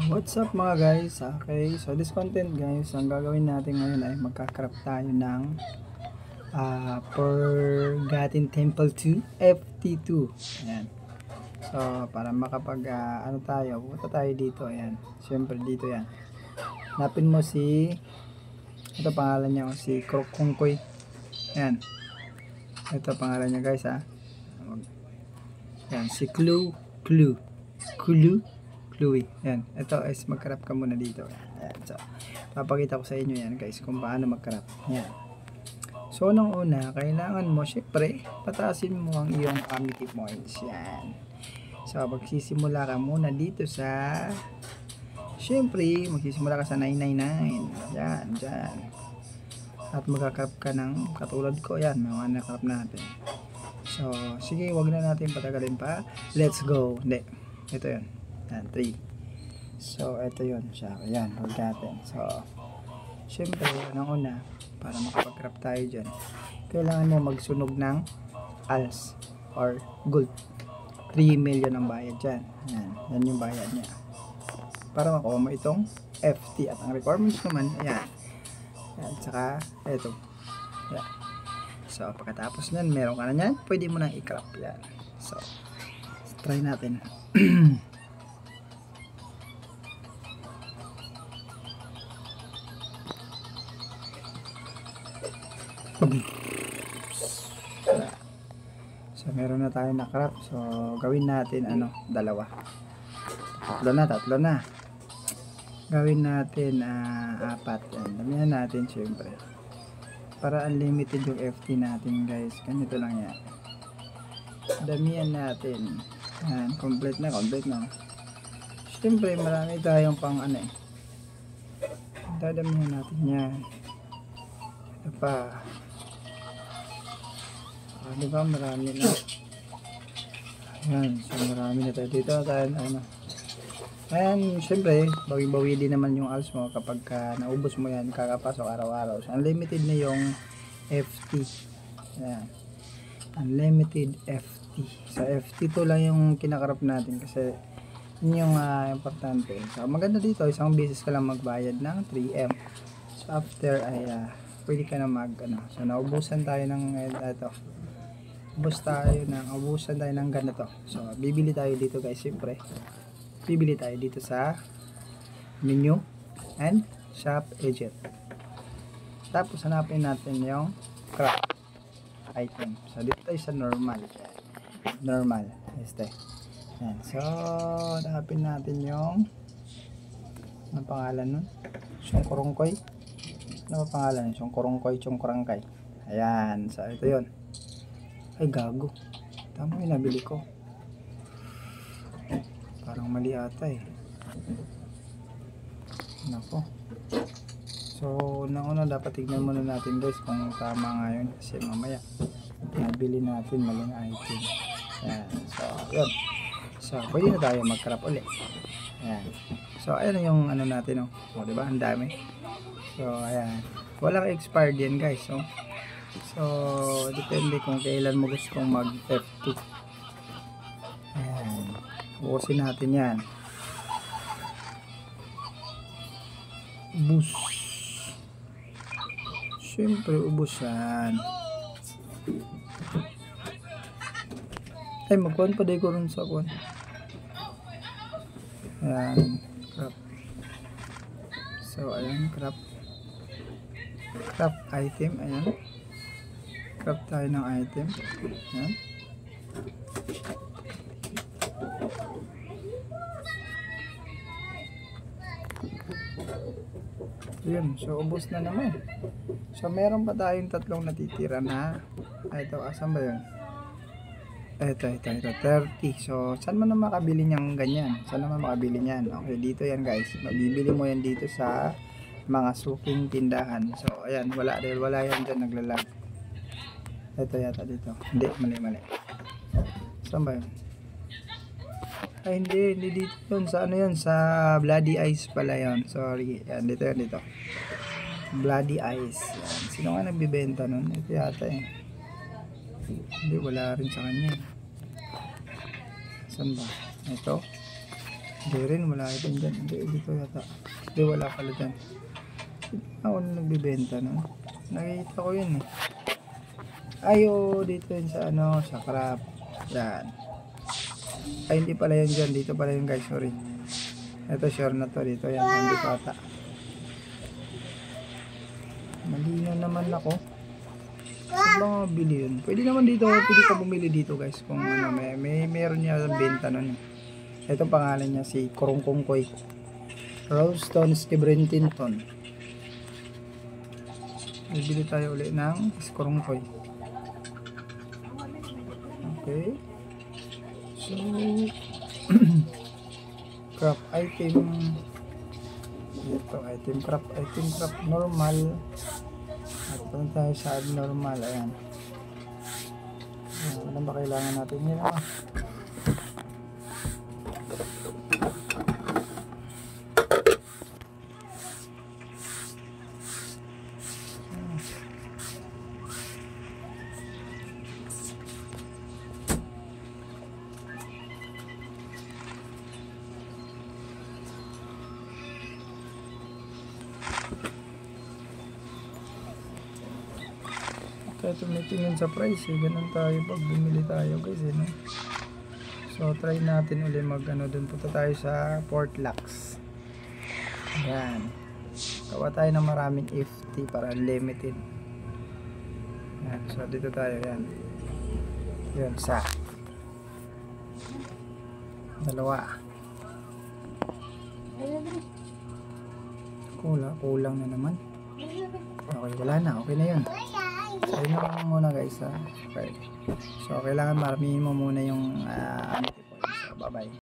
What's up mga guys? Okay, so this content guys, ang gagawin natin ngayon ay magka-craft tayo ng Forgotten Temple 2 FT2. Ayan. So para makapag ano tayo, punta tayo dito. Ayan. Siyempre dito yan. Hanapin mo si, ito pangalan niya, si Krokongkoy. Ayan. Ito pangalan niya guys ha. Ayan, si Clue. Chloe. Yan. Ito is mag-craft ka muna dito. Yan. So, papakita ko sa inyo yan guys kung paano mag-craft. Yan. So, nung una, kailangan mo, syempre, pataasin mo ang iyong amity points. Yan. So, magsisimula ka muna dito sa, syempre, magsisimula ka sa 999. Yan. Dyan. At magka-craft ka ng katulad ko. Yan. Mga na-craft natin. So, sige, wag na natin patagalin pa. Let's go. Hindi. Ito yun. Yan, 3. So, ito yun siya. Ayan, Forgotten. So, syempre, unang una, para makapag-craft tayo dyan, kailangan mo magsunog ng ALS or gold. 3 million ang bayad dyan. Ayan, yan yung bayad niya. Para makuha mo itong FT. At ang requirements naman, ayan. Ayan, saka, ito. Ayan. So, pagkatapos nyan, meron ka na nyan, pwede mo nang i-craft yan. So, try natin. So meron na tayo na craft. So gawin natin dalawa. Tatlo na. Gawin natin 4. Yan. Damihan natin syempre. Para unlimited yung FT natin guys. Ganito lang yan. Damihan natin. Yan, complete na. Syempre marami tayong pang dadamihan natin yan. Ito pa. Diba marami na. Ayan, so marami na tayo dito. Ayan, syempre bawi-bawi din naman yung ALS mo kapag naubos mo yan kakapasok araw-araw. So unlimited na yung FT. Ayan, unlimited FT. So FT2 lang yung kinakarap natin kasi yun yung importante. So maganda dito, isang beses ka lang magbayad ng 3M. So after ay pwede ka na so naubusan tayo ng ubusan tayo ng ganito. So bibili tayo dito guys. Siyempre bibili tayo dito sa menu and shop agent. Tapos hanapin natin yung craft item. So dito tayo sa normal. Yan. So hanapin natin yung anong pangalan nun? Sungkurungkoy. Ano ba pangalan? Sungkurangkay. Ayan. So ito yun. Ay gago. Tama yung nabili ko. Parang mali ata eh. Nako. So una dapat tignan muna natin guys kung tama nga yun. Kasi mamaya nabili natin maling item. Ayan. So yun. So pwede na tayo mag-craft ulit. Ayan. So ayan yung natin o diba? Ang dami. So ayan. Walang expired yan guys. So depende kung kailan mo gustong mag F2. Ayan. Ubusin natin yan. Ubus. Siyempre ubus yan. Ay magkuhan pa day ko rin sa kuhan. Ayan. Craft. So ayan. Craft item. Ayan. Craft tayo ng item. Ayan. Ayan. So ubos na naman. So meron pa tayong tatlong natitira na ito. Asan ba yun? Ito 30. So saan mo na makabili niyang ganyan? Saan naman makabili niyan? Okay, dito yan guys. Mabibili mo yan dito sa mga suking tindahan. So ayan, wala yan dyan naglalag. Ito yata dito. Hindi, mali. Saan ba yun? Ay hindi dito yun. Sa yun? Sa Bloody Eyes pala yun. Sorry. Yan, dito. Bloody Eyes. Yan. Sino nga nagbibenta nun? Ito yata eh. Hindi, wala rin sa kanya. Saan ba? Ito. Hindi rin, wala ito dyan. Hindi, dito yata. Hindi, wala pala dyan. Ako na nagbibenta, no? Nakikita ko yun eh. Ayo, dito yun sa ano, sa crab. Yan. Ay, hindi pala yun dyan. Dito pala yun guys, sorry. Ito, sure na to. Dito yan, hindi pa ata. Malino naman ako. Saan ba nga bili yun? Pwede naman dito, pwede ka bumili dito guys. Kung ano, meron niya ang benta nun. Ito pangalan niya si Kurungkungkoy. Rollstone Skibrentinton. Bibili tayo ulit ng Kurungkoy. Okay. So, crop item. Ito, item crop normal. At punta tayo sa abnormal. Ayan. Ano ba kailangan natin yun? Kaya tumitingin sa price eh. Ganun tayo pag bumili tayo guys eh, no? So try natin ulit mag ano, dun punta tayo sa Port Lux. Yan. Gawa tayo ng maraming FT para unlimited. Yan. So dito tayo, yan. Yun, sa dalawa. Kulang na naman. Okay, wala na. Okay na yun. So yun lang muna guys, ha? Okay. So kailangan maramihin mo muna yung so bye bye.